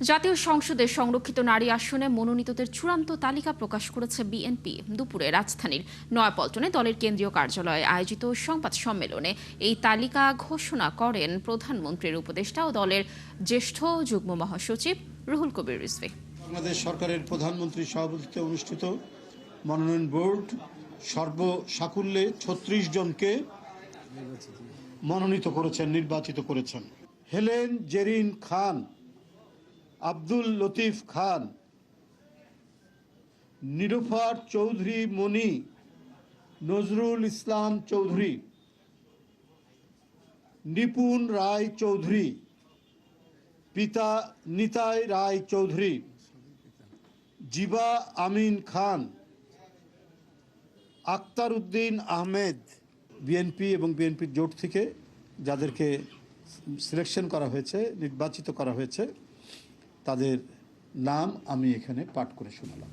জাতীয় সংসদের সংরক্ষিত নারী আসনে মনোনীতদের চূড়ান্ত তালিকা প্রকাশ করেছে বিএনপি। দুপুরে রাজধানীর নয়াপল্টনে দলের কেন্দ্রীয় কার্যালয়ে আয়োজিত সংবাদ সম্মেলনে এই তালিকা ঘোষণা করেন প্রধানমন্ত্রীর উপদেষ্টা ও দলের জ্যেষ্ঠ যুগ্ম মহাসচিব রুহুল কবির রিজভী। বাংলাদেশ সরকারের প্রধানমন্ত্রীর সভাপতিত্বে অনুষ্ঠিত মনোনয়ন বোর্ড সর্বসাকুল্যে ৩৬ জনকে নির্বাচিত করেছেন। হেলেন জেরিন খান, আব্দুল লতিফ খান, নিরুফার চৌধুরী মনি, নজরুল ইসলাম চৌধুরী, নিপুণ রায় চৌধুরী, পিতা নিতাই রায় চৌধুরী, জিবা আমিন খান, আক্তার উদ্দিন আহমেদ। বিএনপি এবং বিএনপির জোট থেকে যাদেরকে সিলেকশন করা হয়েছে, নির্বাচিত করা হয়েছে, তাদের নাম আমি এখানে পাঠ করে শোনালাম।